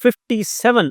57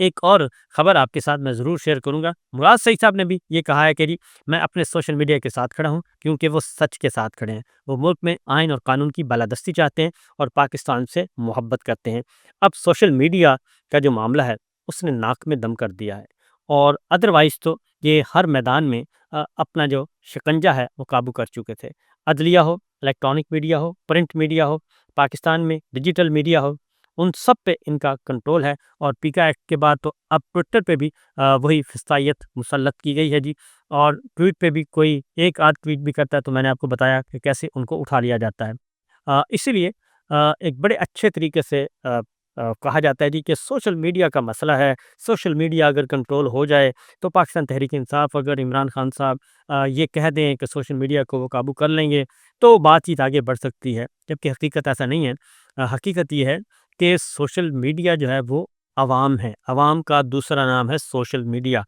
ایک اور خبر آپ کے ساتھ میں ضرور شیئر کروں گا۔ مراد سعید صاحب نے بھی یہ کہا ہے کہ جی میں اپنے سوشل میڈیا کے ساتھ کھڑا ہوں کیونکہ وہ سچ کے ساتھ کھڑے ہیں، وہ ملک میں آئین اور قانون کی بالادستی چاہتے ہیں اور پاکستان سے محبت کرتے ہیں۔ اب سوشل میڈیا کا جو معاملہ ہے اس نے ناک میں دم کر دیا ہے، اور ادروائز تو یہ ہر میدان میں اپنا جو شکنجہ ہے وہ قابو کر چکے تھے۔ عدلیہ ہو، الیکٹرانک میڈیا ہو، پرنٹ میڈیا ہو، پاکستان میں ڈیجیٹل میڈیا ہو، ان سب پہ ان کا کنٹرول ہے۔ اور پیکا ایکٹ کے بعد تو اب ٹویٹر پہ بھی وہی فسطائیت مسلط کی گئی ہے جی، اور ٹویٹ پہ بھی کوئی ایک آدھ ٹویٹ بھی کرتا ہے تو میں نے آپ کو بتایا کہ کیسے ان کو اٹھا لیا جاتا ہے۔ اسی لیے ایک بڑے اچھے طریقے سے کہا جاتا ہے جی کہ سوشل میڈیا کا مسئلہ ہے، سوشل میڈیا اگر کنٹرول ہو جائے تو پاکستان تحریک انصاف اگر عمران خان صاحب یہ کہہ دیں کہ سوشل میڈیا کو وہ قابو کر لیں گے تو بات چیت آگے بڑھ سکتی ہے، جبکہ حقیقت ایسا نہیں ہے۔ حقیقت یہ ہے کہ سوشل میڈیا جو ہے وہ عوام ہے، عوام کا دوسرا نام ہے سوشل میڈیا۔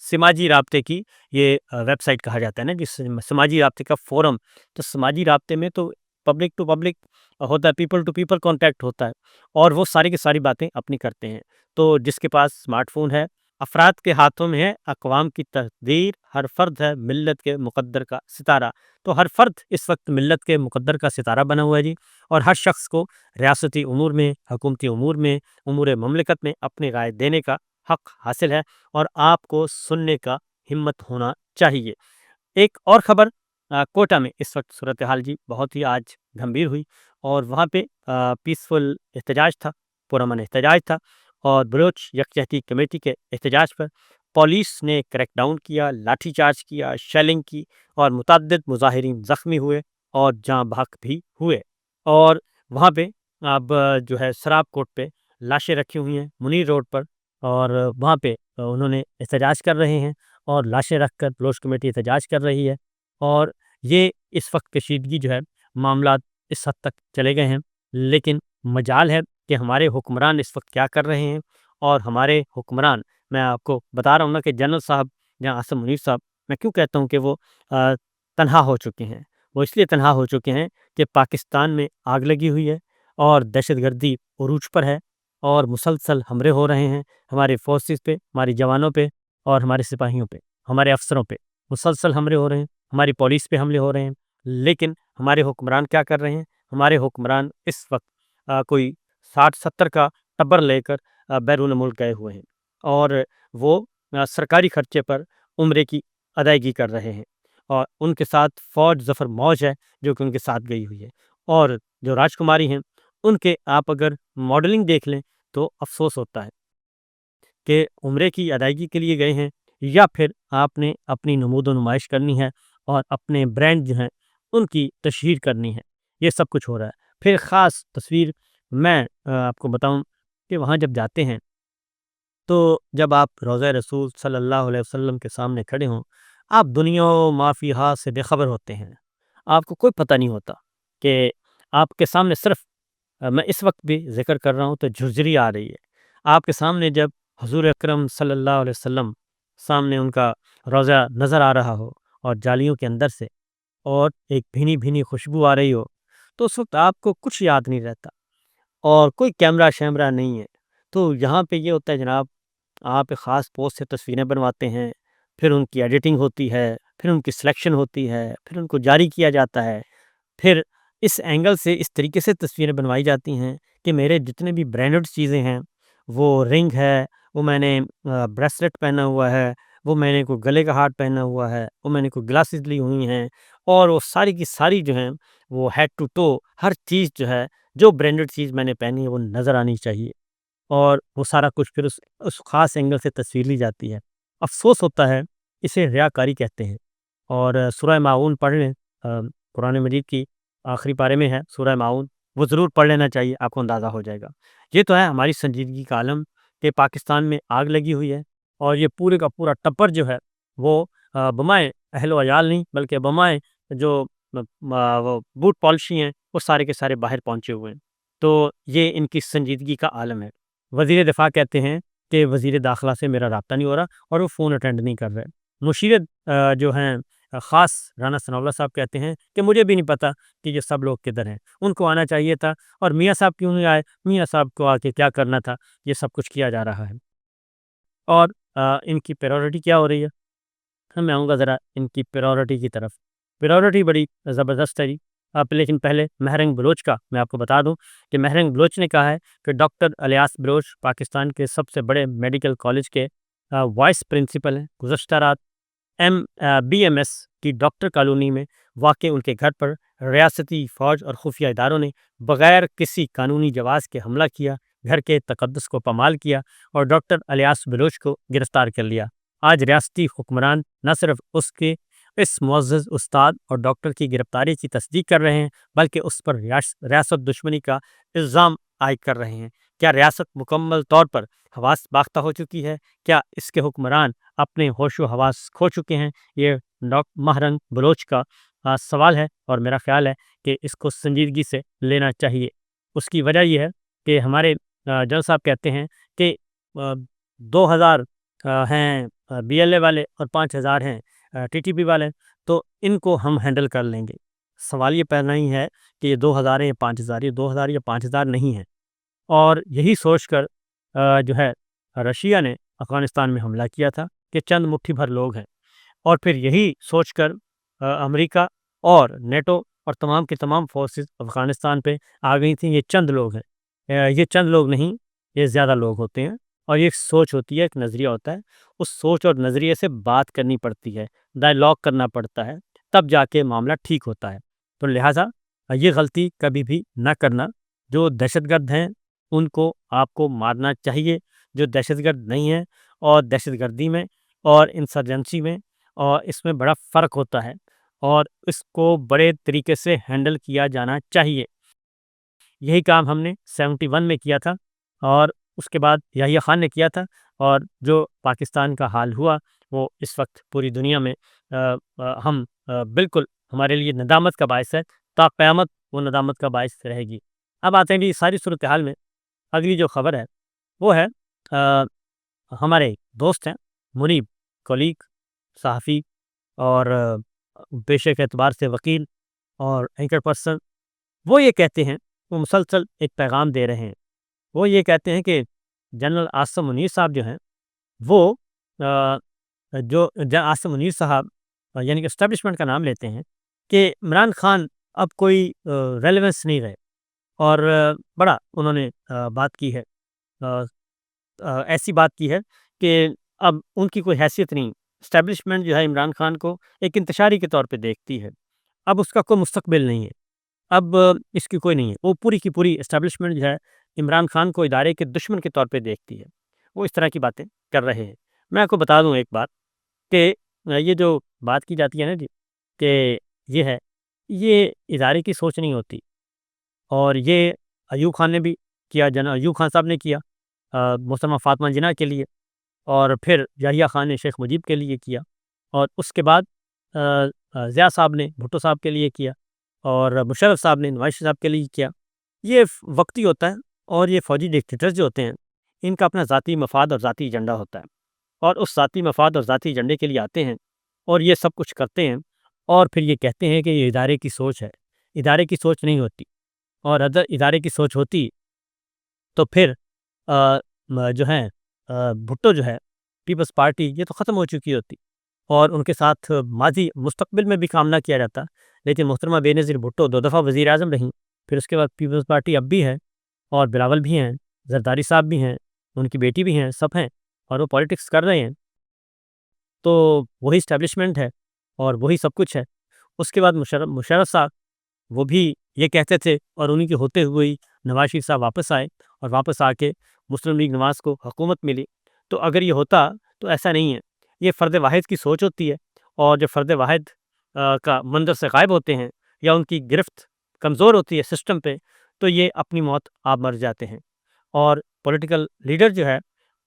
سماجی رابطے کی یہ ویب سائٹ کہا جاتا ہے نا جس سماجی رابطے کا فورم، تو سماجی رابطے میں تو پبلک ٹو پبلک ہوتا ہے، پیپل ٹو پیپل کانٹیکٹ ہوتا ہے، اور وہ ساری کی ساری باتیں اپنی کرتے ہیں۔ تو جس کے پاس اسمارٹ فون ہے، افراد کے ہاتھوں میں ہے اقوام کی تقدیر، ہر فرد ہے ملت کے مقدر کا ستارہ۔ تو ہر فرد اس وقت ملت کے مقدر کا ستارہ بنا ہوا ہے جی، اور ہر شخص کو ریاستی امور میں، حکومتی امور میں، امور مملکت میں اپنی رائے دینے کا حق حاصل ہے، اور آپ کو سننے کا ہمت ہونا چاہیے۔ ایک اور خبر، کوٹا میں اس وقت صورتحال جی بہت ہی آج گھمبیر ہوئی، اور وہاں پہ پیسفل احتجاج تھا، پرامن احتجاج تھا، اور بلوچ یکجہتی کمیٹی کے احتجاج پر پولیس نے کریک ڈاؤن کیا، لاٹھی چارج کیا، شیلنگ کی، اور متعدد مظاہرین زخمی ہوئے اور جاں بحق بھی ہوئے۔ اور وہاں پہ اب جو ہے سراب کوٹ پہ لاشیں رکھی ہوئی ہیں منیر روڈ پر، اور وہاں پہ انہوں نے احتجاج کر رہے ہیں، اور لاشیں رکھ کر بلوچ کمیٹی احتجاج کر رہی ہے، اور یہ اس وقت کشیدگی جو ہے معاملات اس حد تک چلے گئے ہیں، لیکن مجال ہے کہ ہمارے حکمران اس وقت کیا کر رہے ہیں۔ اور ہمارے حکمران، میں آپ کو بتا رہا ہوں نا کہ جنرل صاحب جہاں عاصم منیر صاحب، میں کیوں کہتا ہوں کہ وہ تنہا ہو چکے ہیں؟ وہ اس لیے تنہا ہو چکے ہیں کہ پاکستان میں آگ لگی ہوئی ہے، اور دہشت گردی عروج پر ہے، اور مسلسل حملے ہو رہے ہیں ہمارے فورسز پہ، ہماری جوانوں پہ، اور ہمارے سپاہیوں پہ، ہمارے افسروں پہ مسلسل حملے ہو رہے ہیں، ہماری پولیس پہ حملے ہو رہے ہیں۔ لیکن ہمارے حکمران کیا کر رہے ہیں؟ ہمارے حکمران اس وقت کوئی 60-70 کا ٹبر لے کر بیرون ملک گئے ہوئے ہیں، اور وہ سرکاری خرچے پر عمرے کی ادائیگی کر رہے ہیں، اور ان کے ساتھ فوج ظفر موج ہے جو کہ ان کے ساتھ گئی ہوئی ہے۔ اور جو راجکماری ہیں ان کے آپ اگر ماڈلنگ دیکھ لیں تو افسوس ہوتا ہے کہ عمرے کی ادائیگی کے لیے گئے ہیں، یا پھر آپ نے اپنی نمود و نمائش کرنی ہے اور اپنے برانڈ جو ہیں ان کی تشہیر کرنی ہے۔ یہ سب کچھ ہو رہا ہے۔ پھر خاص تصویر میں آپ کو بتاؤں کہ وہاں جب جاتے ہیں تو جب آپ روضہ رسول صلی اللہ علیہ وسلم کے سامنے کھڑے ہوں، آپ دنیا و ما فیہا سے بے خبر ہوتے ہیں، آپ کو کوئی پتہ نہیں ہوتا کہ آپ کے سامنے صرف میں اس وقت بھی ذکر کر رہا ہوں تو جھرجھری آ رہی ہے۔ آپ کے سامنے جب حضور اکرم صلی اللہ علیہ وسلم سامنے ان کا روضہ نظر آ رہا ہو، اور جالیوں کے اندر سے، اور ایک بھینی بھینی خوشبو آ رہی ہو، تو اس وقت آپ کو کچھ یاد نہیں رہتا، اور کوئی کیمرہ شیمرہ نہیں ہے۔ تو یہاں پہ یہ ہوتا ہے جناب، آپ ایک خاص پوز سے تصویریں بنواتے ہیں، پھر ان کی ایڈیٹنگ ہوتی ہے، پھر ان کی سلیکشن ہوتی ہے، پھر ان کو جاری کیا جاتا ہے، پھر اس اینگل سے اس طریقے سے تصویریں بنوائی جاتی ہیں کہ میرے جتنے بھی برانڈڈ چیزیں ہیں، وہ رنگ ہے، وہ میں نے بریسلیٹ پہنا ہوا ہے، وہ میں نے کوئی گلے کا ہار پہنا ہوا ہے، وہ میں نے کوئی گلاسز لی ہوئی ہیں، اور وہ ساری کی ساری جو ہیں وہ ہیڈ ٹو ٹو ہر چیز جو ہے، جو برانڈڈ چیز میں نے پہنی ہے وہ نظر آنی چاہیے، اور وہ سارا کچھ پھر اس خاص اینگل سے تصویر لی جاتی ہے۔ افسوس ہوتا ہے، اسے ریاکاری کہتے ہیں۔ اور سورہ معاون پڑھ لیں، قرآن مجید کی آخری پارے میں ہے سورہ معاون، وہ ضرور پڑھ لینا چاہیے، آپ کو اندازہ ہو جائے گا۔ یہ تو ہے ہماری سنجیدگی کا عالم کہ پاکستان میں آگ لگی ہوئی ہے، اور یہ پورے کا پورا ٹپر جو ہے وہ بمائے اہل و عیال نہیں بلکہ بمائے جو وہ بوٹ پالشی ہیں وہ سارے کے سارے باہر پہنچے ہوئے ہیں۔ تو یہ ان کی سنجیدگی کا عالم ہے۔ وزیر دفاع کہتے ہیں کہ وزیر داخلہ سے میرا رابطہ نہیں ہو رہا، اور وہ فون اٹینڈ نہیں کر رہے۔ مشیر جو ہیں خاص رانا ثناء اللہ صاحب کہتے ہیں کہ مجھے بھی نہیں پتہ کہ یہ سب لوگ کدھر ہیں، ان کو آنا چاہیے تھا، اور میاں صاحب کیوں نہیں آئے، میاں صاحب کو آ کے کیا کرنا تھا، یہ سب کچھ کیا جا رہا ہے۔ اور ان کی پریورٹی کیا ہو رہی ہے، میں آؤں گا ذرا ان کی پریورٹی کی طرف۔ پریورٹی بڑی زبردست ہے جی۔ لیکن پہلے مہرنگ بلوچ کا میں آپ کو بتا دوں کہ مہرنگ بلوچ نے کہا ہے کہ ڈاکٹر الیاس بلوچ پاکستان کے سب سے بڑے میڈیکل کالج کے وائس پرنسپل ہیں۔ گزشتہ رات BMS کی ڈاکٹر کالونی میں واقع ان کے گھر پر ریاستی فوج اور خفیہ اداروں نے بغیر کسی قانونی جواز کے حملہ کیا، گھر کے تقدس کو پامال کیا اور ڈاکٹر الیاس بلوچ کو گرفتار کر لیا۔ آج ریاستی حکمران نہ صرف اس معزز استاد اور ڈاکٹر کی گرفتاری کی تصدیق کر رہے ہیں، بلکہ اس پر ریاست دشمنی کا الزام عائد کر رہے ہیں۔ کیا ریاست مکمل طور پر حواس باختہ ہو چکی ہے؟ کیا اس کے حکمران اپنے ہوش و حواس کھو چکے ہیں؟ یہ مہرنگ بلوچ کا سوال ہے، اور میرا خیال ہے کہ اس کو سنجیدگی سے لینا چاہیے۔ اس کی وجہ یہ ہے کہ ہمارے جنرل صاحب کہتے ہیں کہ 2000 ہیں BLA والے اور 5000 ہیں TTP والے، تو ان کو ہم ہینڈل کر لیں گے۔ سوال یہ پیدا نہیں ہے کہ یہ 2000 ہیں یا 5000، یہ 2000 یا 5000 نہیں ہیں۔ اور یہی سوچ کر جو ہے رشیا نے افغانستان میں حملہ کیا تھا کہ چند مٹھی بھر لوگ ہیں، اور پھر یہی سوچ کر امریکہ اور نیٹو اور تمام کے تمام فورسز افغانستان پہ آ گئی تھیں۔ یہ چند لوگ ہیں، یہ چند لوگ نہیں، یہ زیادہ لوگ ہوتے ہیں، اور یہ ایک سوچ ہوتی ہے، ایک نظریہ ہوتا ہے۔ اس سوچ اور نظریے سے بات کرنی پڑتی ہے، ڈائلاگ کرنا پڑتا ہے، تب جا کے معاملہ ٹھیک ہوتا ہے۔ تو لہٰذا یہ غلطی کبھی بھی نہ کرنا۔ جو دہشت گرد ہیں ان کو آپ کو مارنا چاہیے، جو دہشت گرد نہیں ہیں، اور دہشت گردی میں اور انسرجنسی میں اور اس میں بڑا فرق ہوتا ہے، اور اس کو بڑے طریقے سے ہینڈل کیا جانا چاہیے۔ یہی کام ہم نے 71 میں کیا تھا، اور اس کے بعد یحییٰ خان نے کیا تھا، اور جو پاکستان کا حال ہوا وہ اس وقت پوری دنیا میں ہم بالکل ہمارے لیے ندامت کا باعث ہے، تا قیامت وہ ندامت کا باعث رہے گی۔ اب آتے ہیں جی ساری صورتحال میں اگلی جو خبر ہے وہ ہے ہمارے دوست ہیں منیب، کولیگ، صحافی، اور پیشے کے اعتبار سے وکیل اور اینکر پرسن، وہ یہ کہتے ہیں، وہ مسلسل ایک پیغام دے رہے ہیں۔ وہ یہ کہتے ہیں کہ جنرل عاصم منیر صاحب جو ہیں، وہ عاصم منیر صاحب یعنی کہ اسٹیبلشمنٹ کا نام لیتے ہیں کہ عمران خان اب کوئی ریلیونس نہیں رہے، اور بڑا انہوں نے بات کی ہے، ایسی بات کی ہے کہ اب ان کی کوئی حیثیت نہیں۔ اسٹیبلشمنٹ جو ہے عمران خان کو ایک انتشاری کے طور پہ دیکھتی ہے، اب اس کا کوئی مستقبل نہیں ہے، اب اس کی کوئی نہیں ہے۔ وہ پوری کی پوری اسٹیبلشمنٹ جو ہے عمران خان کو ادارے کے دشمن کے طور پہ دیکھتی ہے۔ وہ اس طرح کی باتیں کر رہے ہیں۔ میں آپ کو بتا دوں ایک بات کہ یہ جو بات کی جاتی ہے نا جی، کہ یہ ہے، یہ ادارے کی سوچ نہیں ہوتی، اور یہ ایوب خان نے بھی کیا، جنرل ایوب خان صاحب نے کیا محترمہ فاطمہ جناح کے لیے، اور پھر یحییٰ خان نے شیخ مجیب کے لیے کیا، اور اس کے بعد ضیاء صاحب نے بھٹو صاحب کے لیے کیا، اور مشرف صاحب نے نواز صاحب کے لیے کیا۔ یہ وقتی ہوتا ہے، اور یہ فوجی ڈکٹیٹرز جو ہوتے ہیں ان کا اپنا ذاتی مفاد اور ذاتی ایجنڈا ہوتا ہے، اور اس ذاتی مفاد اور ذاتی ایجنڈے کے لیے آتے ہیں اور یہ سب کچھ کرتے ہیں، اور پھر یہ کہتے ہیں کہ یہ ادارے کی سوچ ہے۔ ادارے کی سوچ نہیں ہوتی، اور اگر ادارے کی سوچ ہوتی تو پھر جو ہے بھٹو جو ہے پیپلز پارٹی یہ تو ختم ہو چکی ہوتی، اور ان کے ساتھ ماضی مستقبل میں بھی کام نہ کیا جاتا۔ لیکن محترمہ بےنظیر بھٹو 2 دفعہ وزیر اعظم رہیں، پھر اس کے بعد پیپلز پارٹی اب بھی ہے، اور بلاول بھی ہیں، زرداری صاحب بھی ہیں، ان کی بیٹی بھی ہیں، سب ہیں، اور وہ پالیٹکس کر رہے ہیں۔ تو وہی اسٹیبلشمنٹ ہے اور وہی سب کچھ ہے۔ اس کے بعد مشرف صاحب وہ بھی یہ کہتے تھے، اور انہیں کے ہوتے ہوئے ہی نواز شریف صاحب واپس آئے، اور واپس آ کے مسلم لیگ نواز کو حکومت ملی۔ تو اگر یہ ہوتا تو ایسا نہیں ہے، یہ فرد واحد کی سوچ ہوتی ہے، اور جب فرد واحد کا منظر سے غائب ہوتے ہیں یا ان کی گرفت کمزور ہوتی ہے سسٹم پہ، تو یہ اپنی موت آپ مر جاتے ہیں، اور پولیٹیکل لیڈر جو ہے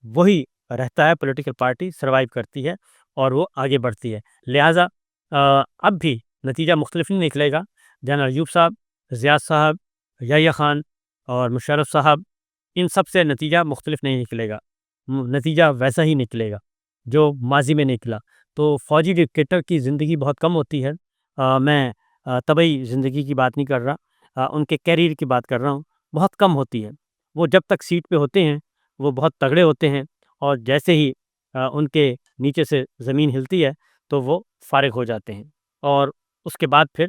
وہی رہتا ہے، پولیٹیکل پارٹی سروائیو کرتی ہے اور وہ آگے بڑھتی ہے۔ لہٰذا اب بھی نتیجہ مختلف نہیں نکلے گا۔ جنرل ایوب صاحب، ضیاء صاحب، یحییٰ خان اور مشرف صاحب، ان سب سے نتیجہ مختلف نہیں نکلے گا، نتیجہ ویسا ہی نکلے گا جو ماضی میں نکلا۔ تو فوجی ڈکٹیٹر کی زندگی بہت کم ہوتی ہے. میں طبعی زندگی کی بات نہیں کر رہا، ان کے کیریئر کی بات کر رہا ہوں. بہت کم ہوتی ہے. وہ جب تک سیٹ پہ ہوتے ہیں وہ بہت تگڑے ہوتے ہیں، اور جیسے ہی ان کے نیچے سے زمین ہلتی ہے تو وہ فارغ ہو جاتے ہیں. اور اس کے بعد پھر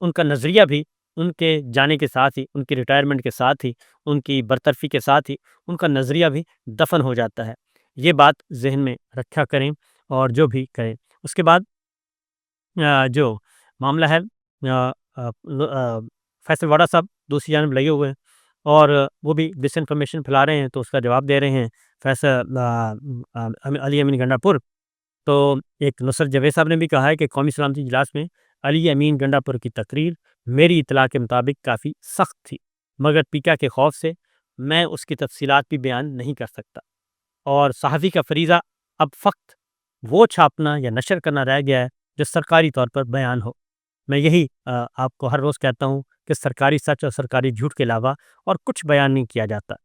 ان کا نظریہ بھی ان کے جانے کے ساتھ ہی، ان کی ریٹائرمنٹ کے ساتھ ہی، ان کی برطرفی کے ساتھ ہی ان کا نظریہ بھی دفن ہو جاتا ہے. یہ بات ذہن میں رکھا کریں اور جو بھی کریں. اس کے بعد جو معاملہ ہے، فیصل واڈا صاحب دوسری جانب لگے ہوئے ہیں اور وہ بھی ڈس انفارمیشن پھیلا رہے ہیں، تو اس کا جواب دے رہے ہیں فیصل علی امین گنڈا پور. تو ایک نصرت جاوید صاحب نے بھی کہا ہے کہ قومی سلامتی اجلاس میں علی امین گنڈا پور کی تقریر میری اطلاع کے مطابق کافی سخت تھی، مگر پیکا کے خوف سے میں اس کی تفصیلات بھی بیان نہیں کر سکتا، اور صحافی کا فریضہ اب فقط وہ چھاپنا یا نشر کرنا رہ گیا ہے جو سرکاری طور پر بیان ہو. میں یہی آپ کو ہر روز کہتا ہوں کہ سرکاری سچ اور سرکاری جھوٹ کے علاوہ اور کچھ بیان نہیں کیا جاتا،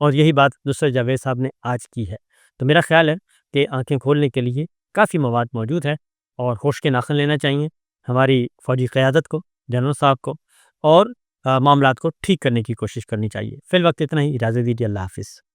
اور یہی بات نصرت جاوید صاحب نے آج کی ہے. تو میرا خیال ہے کہ آنکھیں کھولنے کے لیے کافی مواد موجود ہے، اور ہوش کے ناخن لینا چاہیے ہماری فوجی قیادت کو، جنرل صاحب کو، اور معاملات کو ٹھیک کرنے کی کوشش کرنی چاہیے. فی الوقت اتنا ہی. اجازت دیجیے. اللہ حافظ.